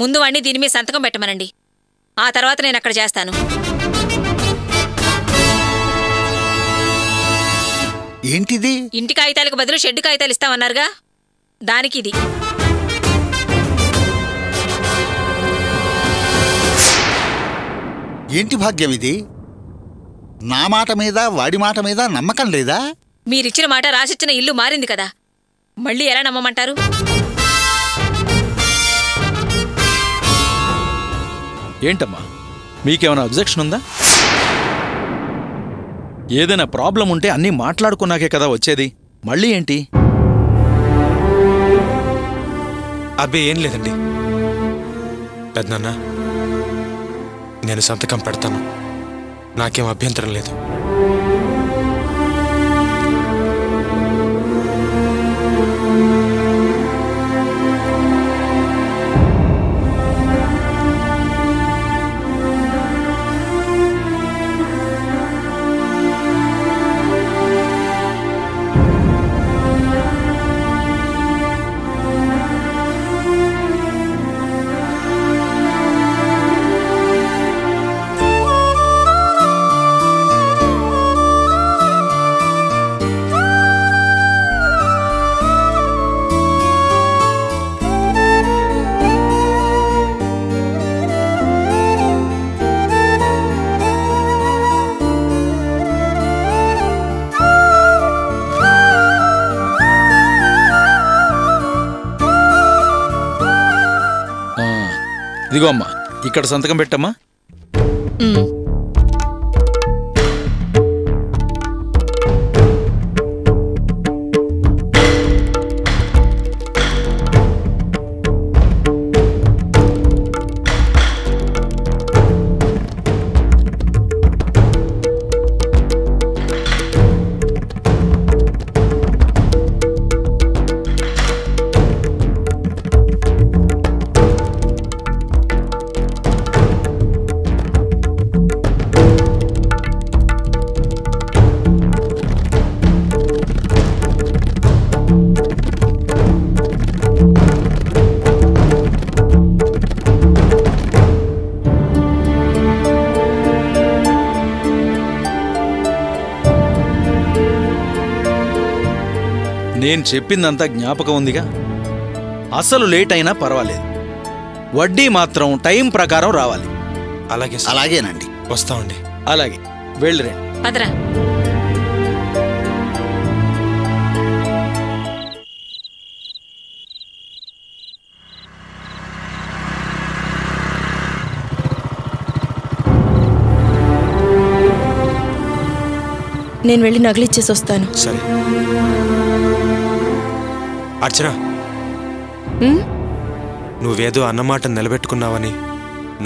ముందు వాణ్ణి దీని మీద సంతకం పెట్టమనండి. ఆ తర్వాత నేను అక్కడ చేస్తాను. ఏంటిది? ఇంటి కాగితాలకు బదులు షెడ్ కాగితాలు ఇస్తామన్నారుగా, దానికి ఇది. ఏంటి భాగ్యం ఇది? నా మాట మీద వాడి మాట మీద నమ్మకం లేదా? మీరిచ్చిన మాట రాసిచ్చిన ఇల్లు మారింది కదా, మళ్ళీ ఎలా నమ్మమంటారు? ఏంటమ్మా, మీకేమైనా అబ్జెక్షన్ ఉందా? ఏదైనా ప్రాబ్లం ఉంటే అన్నీ మాట్లాడుకున్నాకే కదా వచ్చేది, మళ్ళీ ఏంటి? అబ్బే ఏం లేదండి పెద్దనాన్న, నేను సంతకం పెడతాను, నాకేం అభ్యంతరం లేదు. ఇదిగో అమ్మా, ఇక్కడ సంతకం పెట్టమ్మా. నేను చెప్పిందంతా జ్ఞాపకం ఉందిగా. అసలు లేట్ అయినా పర్వాలేదు, వడ్డీ మాత్రం టైం ప్రకారం రావాలి. అలాగే అలాగేనండి, వస్తామండి. అలాగే వెళ్ళిరండి. పదరా. నేను వెళ్ళి నగలిచ్చేసి వస్తాను. సరే. అర్చన, నువ్వేదో అన్నమాట నిలబెట్టుకున్నావని,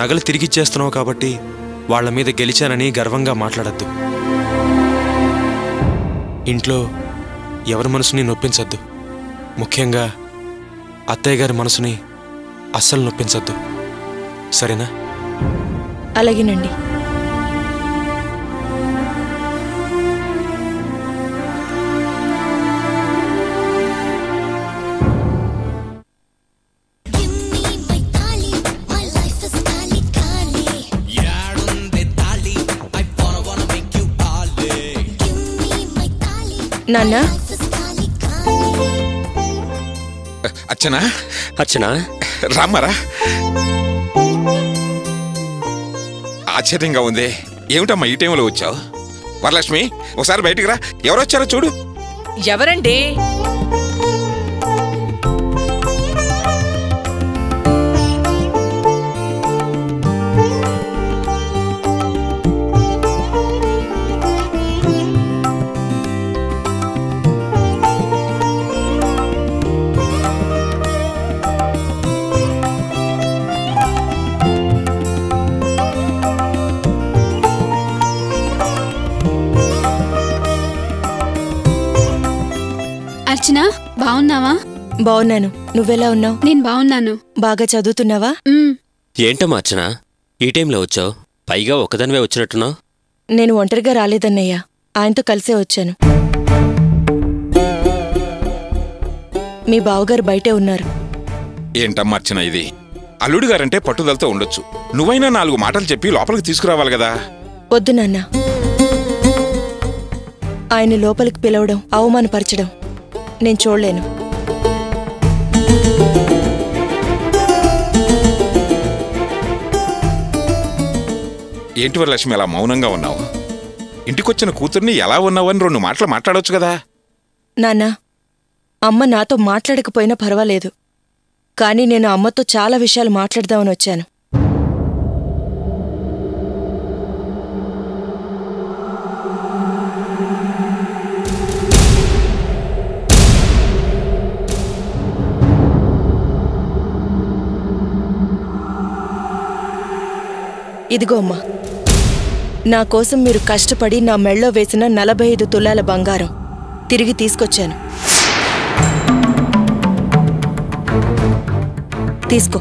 నగలు తిరిగిచ్చేస్తున్నావు కాబట్టి వాళ్ల మీద గెలిచానని గర్వంగా మాట్లాడద్దు. ఇంట్లో ఎవరి మనసుని నొప్పించద్దు, ముఖ్యంగా అత్తయ్య గారి మనసుని అస్సలు నొప్పించద్దు, సరేనా? అలాగేనండి. నాన్న, అర్చనా, అర్చనా రామ్మరా. ఆశ్చర్యంగా ఉంది. ఏమిటమ్మా ఈ టైంలో వచ్చావు? వరలక్ష్మి, ఒకసారి బయటికి రా. ఎవరొచ్చారో చూడు. ఎవరండి? అర్చన, బాగున్నావా? బాగున్నాను. నువ్వెలా ఉన్నావు? నేను బాగున్నాను. బాగా చదువుతున్నావా? ఏంటమ్మా అర్చన, ఈ టైంలో వచ్చావు? పైగా ఒక్కదానివే వచ్చినట్టున్నావు. నేను ఒంటరిగా రాలేదన్నయ్యా, ఆయనతో కలిసే వచ్చాను. మీ బావగారు బయటే ఉన్నారు. ఏంటమ్మా అర్చన ఇది? అల్లుడు గారంటే పట్టుదలతో ఉండొచ్చు. నువ్వైనా 4 మాటలు చెప్పి లోపలికి తీసుకురావాలి కదా. వద్దు నాన్న. ఆయన లోపలికి పిలవడం, అవమానపరచడం నేను చూడలేను. ఏంటి వరలక్ష్మి అలా మౌనంగా ఉన్నావు? ఇంటికొచ్చిన కూతుర్ని ఎలా ఉన్నావని 2 మాటలు మాట్లాడొచ్చు కదా. నాన్న, అమ్మ నాతో మాట్లాడకపోయినా పర్వాలేదు, కానీ నేను అమ్మతో చాలా విషయాలు మాట్లాడదామని వచ్చాను. ఇదిగో అమ్మా, నా కోసం మీరు కష్టపడి నా మెళ్ళో వేసిన 45 తులాల బంగారం తిరిగి తీసుకొచ్చాను. తీసుకో.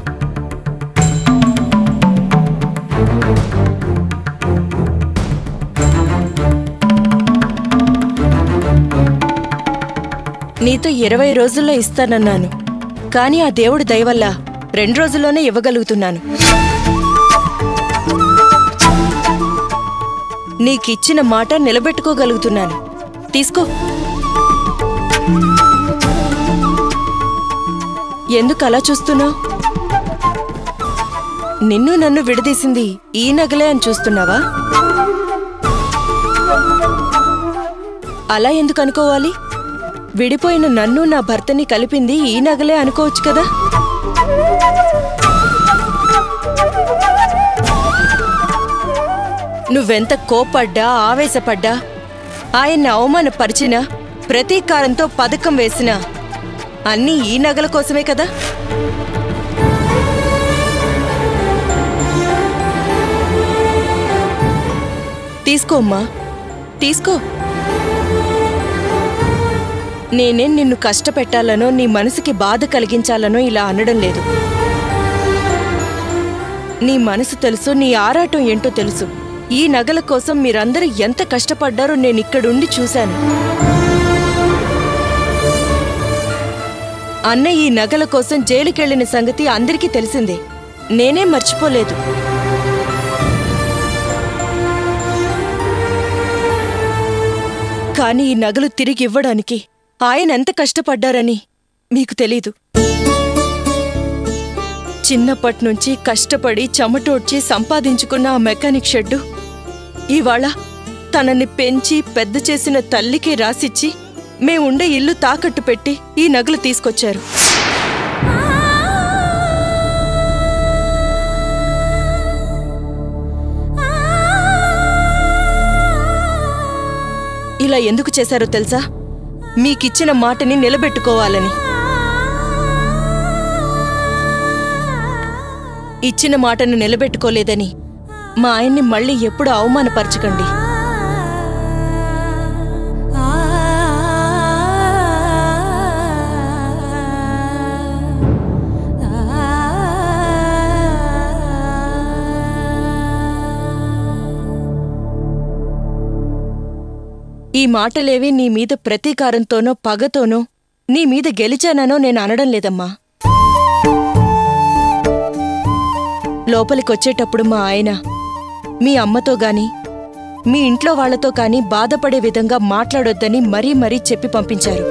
నీతో 20 రోజుల్లో ఇస్తానన్నాను, కానీ ఆ దేవుడి దయ వల్ల 2 రోజుల్లోనే ఇవ్వగలుగుతున్నాను. నీకిచ్చిన మాట నిలబెట్టుకోగలుగుతున్నాను. తీసుకో. ఎందుకు అలా చూస్తున్నావు? నిన్ను నన్ను విడదీసింది ఈ నగలే అని చూస్తున్నావా? అలా ఎందుకు అనుకోవాలి? విడిపోయిన నన్ను నా భర్తని కలిపింది ఈ నగలే అనుకోవచ్చు కదా. నువ్వెంత కోపడ్డా, ఆవేశపడ్డా, ఆయన్ని అవమానపరిచినా, ప్రతీకారంతో పథకం వేసినా అన్నీ ఈ నగల కోసమే కదా. తీసుకో అమ్మా, తీసుకో. నేనేం నిన్ను కష్టపెట్టాలనో, నీ మనసుకి బాధ కలిగించాలనో ఇలా అనడం లేదు. నీ మనసు తెలుసు, నీ ఆరాటం ఏంటో తెలుసు. ఈ నగల కోసం మీరందరూ ఎంత కష్టపడ్డారో నేనిక్కడుండి చూశాను. అన్న ఈ నగల కోసం జైలుకెళ్లిన సంగతి అందరికీ తెలిసిందే. నేనే మర్చిపోలేదు. కాని ఈ నగలు తిరిగి ఇవ్వడానికి ఆయన ఎంత కష్టపడ్డారని మీకు తెలీదు. చిన్నప్పట్నుంచి కష్టపడి చెమటోడ్చి సంపాదించుకున్న ఆ మెకానిక్ షెడ్డు ఇవాళ తనని పెంచి పెద్ద చేసిన తల్లికి రాసిచ్చి మేముండే ఇల్లు తాకట్టు పెట్టి ఈ నగలు తీసుకొచ్చారు. ఇలా ఎందుకు చేశారో తెలుసా? మీకిచ్చిన మాటని నిలబెట్టుకోవాలని. ఇచ్చిన మాటను నిలబెట్టుకోలేదని మా ఆయన్ని మళ్ళీ ఎప్పుడు అవమానపరచకండి. ఈ మాటలేవి నీ మీద ప్రతీకారంతోనో పగతోనో నీ మీద గెలిచాననో నేను అనడం లేదమ్మా. లోపలికొచ్చేటప్పుడు మా ఆయన మీ అమ్మతో గాని మీ ఇంట్లో వాళ్లతో కాని బాధపడే విధంగా మాట్లాడొద్దని మరీ మరీ చెప్పి పంపించారు.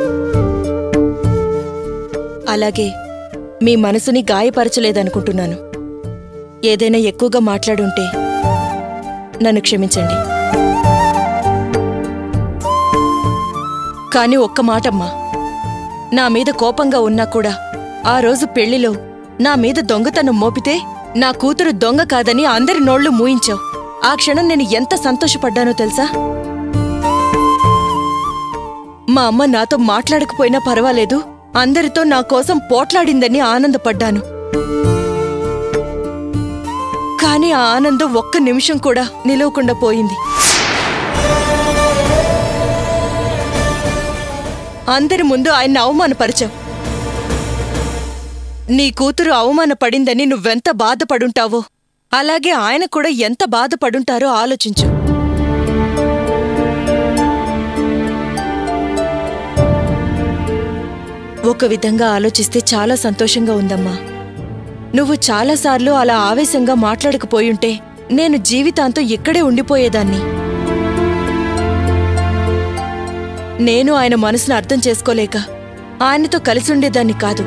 అలాగే మీ మనసుని గాయపరచలేదనుకుంటున్నాను. ఏదైనా ఎక్కువగా మాట్లాడుంటే నన్ను క్షమించండి. కాని ఒక్క మాటమ్మా, నా మీద కోపంగా ఉన్నా కూడా ఆ రోజు పెళ్లిలో నా మీద దొంగతనం మోపితే నా కూతురు దొంగ కాదని అందరి నోళ్లు మూయించావు. ఆ క్షణం నేను ఎంత సంతోషపడ్డానో తెలుసా? మా అమ్మ నాతో మాట్లాడకపోయినా పర్వాలేదు, అందరితో నా కోసం పోట్లాడిందని ఆనందపడ్డాను. కాని ఆ ఆనందం ఒక్క నిమిషం కూడా నిలవకుండా పోయింది. అందరి ముందు ఆయన్ని అవమానపరిచావు. నీ కూతురు అవమానపడిందని నువ్వెంత బాధపడుంటావో అలాగే ఆయన కూడా ఎంత బాధపడుంటారో ఆలోచించు. ఒక విధంగా ఆలోచిస్తే చాలా సంతోషంగా ఉందమ్మా. నువ్వు చాలాసార్లు అలా ఆవేశంగా మాట్లాడకపోయుంటే నేను జీవితాంతం ఇక్కడే ఉండిపోయేదాన్ని. నేను ఆయన మనసును అర్థం చేసుకోలేక ఆయనతో కలిసుండేదాన్ని కాదు.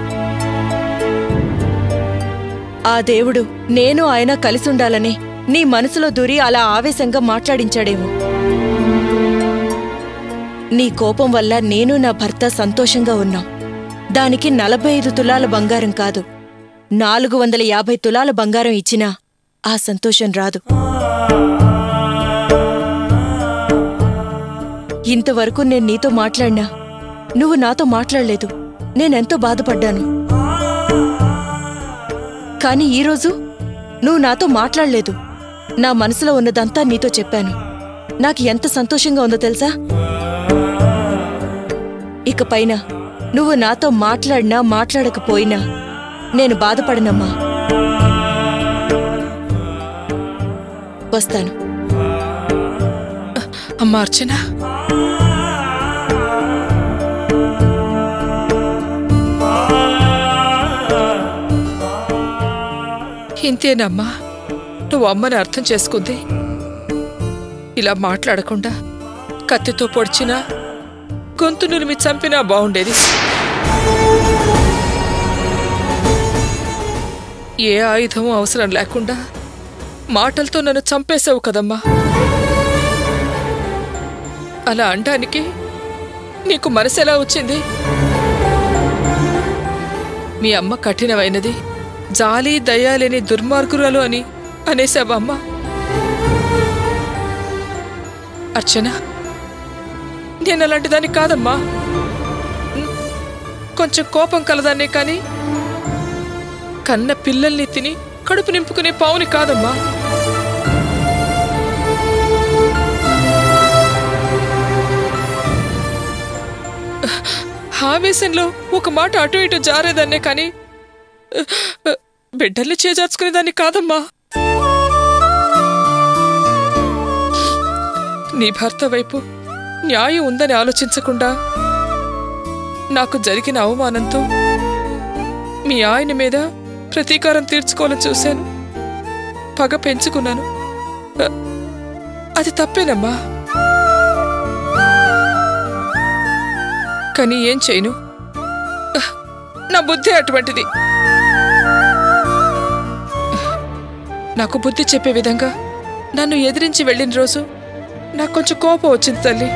ఆ దేవుడు నేను ఆయన కలిసుండాలని నీ మనసులో దూరి అలా ఆవేశంగా మాట్లాడించాడేమో. నీ కోపం వల్ల నేను నా భర్త సంతోషంగా ఉన్నాం. దానికి 45 తులాల బంగారం కాదు, 450 తులాల బంగారం ఇచ్చినా ఆ సంతోషం రాదు. ఇంతవరకు నేను నీతో మాట్లాడినా నువ్వు నాతో మాట్లాడలేదు. నేనెంతో బాధపడ్డాను. కాని ఈరోజు నువ్వు నాతో మాట్లాడలేదు. నా మనసులో ఉన్నదంతా నీతో చెప్పాను. నాకు ఎంత సంతోషంగా ఉందో తెలుసా? ఇకపైన నువ్వు నాతో మాట్లాడినా మాట్లాడకపోయినా నేను బాధపడనమ్మా. వస్తాను. అమ్మా అర్చన, ఇంతేనమ్మా నువ్వు అమ్మని అర్థం చేసుకుంది? ఇలా మాట్లాడకుండా కత్తితో పొడిచినా గొంతు నులిమి చంపినా బాగుండేది. ఏ ఆయుధం అవసరం లేకుండా మాటలతో నన్ను చంపేశావు కదమ్మా. అలా అనడానికి నీకు మనసెలా వచ్చింది? మీ అమ్మ కఠినమైనది, జాలి దయ లేని దుర్మార్గురాలు అని అనేసావా అమ్మా? అర్చన, నేను అలాంటి దాన్ని కాదమ్మా. కొంచెం కోపం కలదాన్నే కానీ కన్న పిల్లల్ని తిని కడుపు నింపుకునే పావుని కాదమ్మా. ఆవేశంలో ఒక మాట అటు ఇటు జారేదాన్నే కానీ బిడ్డల్ని చేజార్చుకునేదాన్ని కాదమ్మా. నీ భర్త వైపు న్యాయం ఉందని ఆలోచించకుండా నాకు జరిగిన అవమానంతో మీ ఆయన మీద ప్రతీకారం తీర్చుకోవాలని చూశాను. పగ పెంచుకున్నాను. అది తప్పేనమ్మా. కానీ ఏం చేయను, నా బుద్ధి అటువంటిది. నాకు బుద్ధి చెప్పే విధంగా నన్ను ఎదిరించి వెళ్ళిన రోజు నాకు కొంచెం కోపం వచ్చింది తల్లి.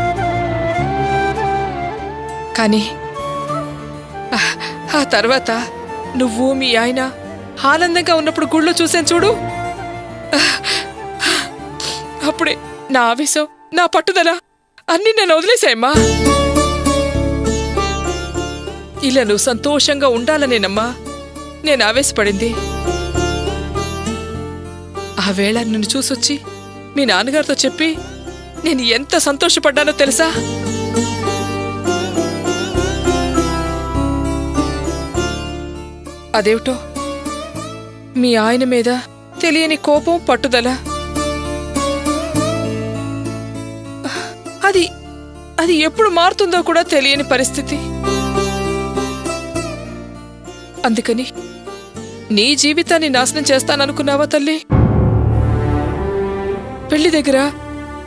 కానీ ఆ తర్వాత నువ్వు మీ ఆయన ఆనందంగా ఉన్నప్పుడు గుళ్ళో చూసాను చూడు, అప్పుడే నా ఆవేశం నా పట్టుదల అన్నీ నన్ను వదిలేశాయమ్మా. ఇలా నువ్వు సంతోషంగా ఉండాలనేనమ్మా నేను ఆవేశపడింది. ఆ వేళ నిన్ను చూసొచ్చి మీ నాన్నగారితో చెప్పి నేను ఎంత సంతోషపడ్డానో తెలుసా? అదేమిటో మీ ఆయన మీద తెలియని కోపం పట్టుదల, అది ఎప్పుడు మారుతుందో కూడా తెలియని పరిస్థితి. అందుకని నీ జీవితాన్ని నాశనం చేస్తాననుకున్నావా తల్లి? పెళ్లి దగ్గర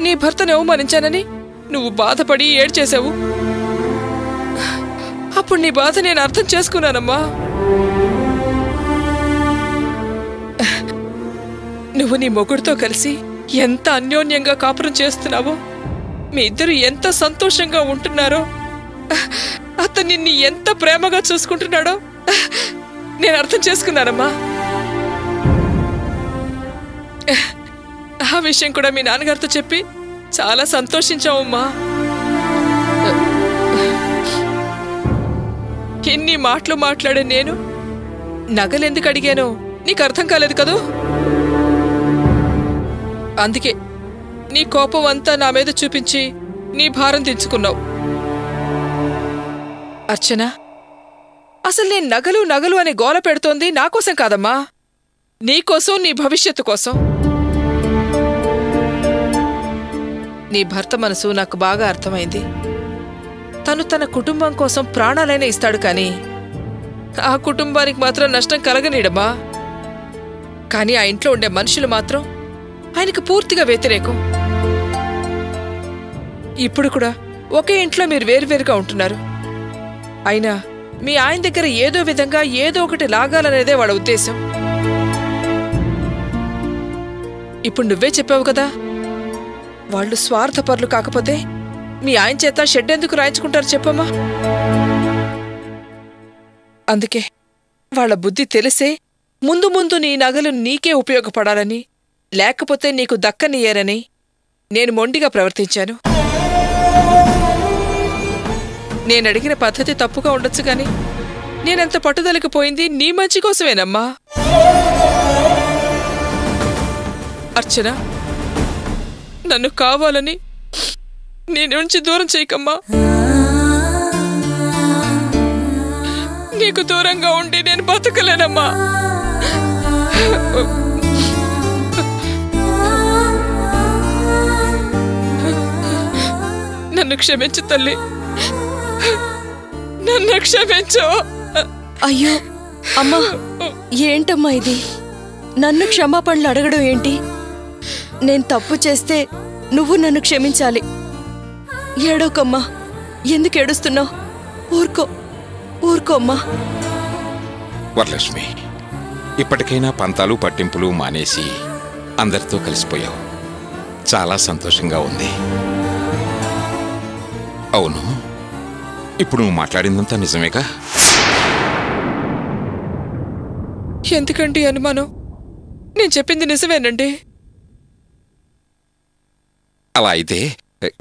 నీ భర్తని అవమానించానని నువ్వు బాధపడి ఏడ్చేశావు. అప్పుడు నీ బాధ నేను అర్థం చేసుకున్నానమ్మా. నువ్వు నీ మొగుడితో కలిసి ఎంత అన్యోన్యంగా కాపురం చేస్తున్నావో, మీ ఇద్దరు ఎంత సంతోషంగా ఉంటున్నారో, అతను నిన్ను ఎంత ప్రేమగా చూసుకుంటున్నాడో నేను అర్థం చేసుకున్నానమ్మా. ఆ విషయం కూడా మీ నాన్నగారితో చెప్పి చాలా సంతోషించావమ్మా. ఎన్ని మాటలు మాట్లాడే నేను నగలెందుకు అడిగానో నీకు అర్థం కాలేదు కదూ. అందుకే నీ కోపం అంతా నా మీద చూపించి నీ భారం దించుకున్నావు. అర్చన, అసలు నేను నగలు నగలు అని గోల పెడుతోంది నా కోసం కాదమ్మా, నీకోసం, నీ భవిష్యత్తు కోసం. నీ భర్త మనసు నాకు బాగా అర్థమైంది. తను తన కుటుంబం కోసం ప్రాణాలైనా ఇస్తాడు కానీ ఆ కుటుంబానికి మాత్రం నష్టం కలగనీడమ్మా. కానీ ఆ ఇంట్లో ఉండే మనుషులు మాత్రం ఆయనకు పూర్తిగా వ్యతిరేకం. ఇప్పుడు కూడా ఒకే ఇంట్లో మీరు వేరువేరుగా ఉంటున్నారు. అయినా మీ ఆయన దగ్గర ఏదో విధంగా ఏదో ఒకటి లాగాలనేదే వాళ్ళ ఉద్దేశం. ఇప్పుడు నువ్వే చెప్పావు కదా, వాళ్ళు స్వార్థపరులు కాకపోతే మీ ఆయన చేత షెడ్ ఎందుకు రాయించుకుంటారు చెప్పమ్మా? అందుకే వాళ్ళ బుద్ధి తెలిసే ముందు ముందు నీ నగలు నీకే ఉపయోగపడాలని, లేకపోతే నీకు దక్కనియ్యారని నేను మొండిగా ప్రవర్తించాను. నేనడిగిన పద్ధతి తప్పుగా ఉండొచ్చు గాని నేనెంత పట్టుదలకు పోయింది నీ మంచి కోసమేనమ్మా. అర్చన, నన్ను కావాలని నీ నుంచి దూరం చేయకమ్మా. నీకు దూరంగా ఉండి నేను బతకలేనమ్మా. నన్ను క్షమించు తల్లి, నన్ను క్షమించు. అయ్యో అమ్మా, ఏంటమ్మా ఇది? నన్ను క్షమాపణలు అడగడం ఏంటి? నేను తప్పు చేస్తే నువ్వు నన్ను క్షమించాలి. ఏడోకమ్మా, ఎందుకు ఏడుస్తున్నావు? ఊరుకో, ఊరుకోమ్మా. వరలక్ష్మి, ఇప్పటికైనా పంతాలు పట్టింపులు మానేసి అందరితో కలిసిపోయావు. చాలా సంతోషంగా ఉంది. అవును, ఇప్పుడు నువ్వు మాట్లాడిందంతా నిజమేగా? ఎందుకండి అనుమానం? నేను చెప్పింది నిజమేనండి. అలా అయితే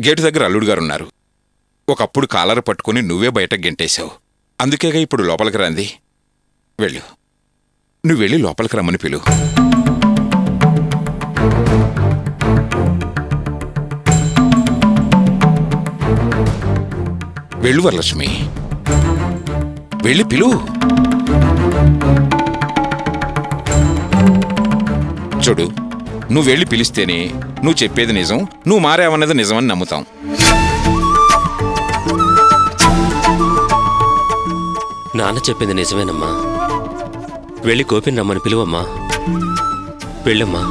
గేటు దగ్గర అల్లుడు గారున్నారు. ఒకప్పుడు కాలర్ పట్టుకుని నువ్వే బయటకు గెంటేశావు. అందుకేగా ఇప్పుడు లోపలికి రంది. వెళ్ళు, నువ్వు వెళ్ళి లోపలికి రమ్మని పిలు. వెళ్ళు వరలక్ష్మి, వెళ్ళి పిలు. చూడు, నువ్వు వెళ్ళి పిలిస్తేనే నువ్వు చెప్పేది నిజం, నువ్వు మారావన్నది నిజమని నమ్ముతాం. నాన్న చెప్పింది నిజమేనమ్మా. వెళ్ళి గోపిని రమ్మని పిలువమ్మా. వెళ్ళమ్మా.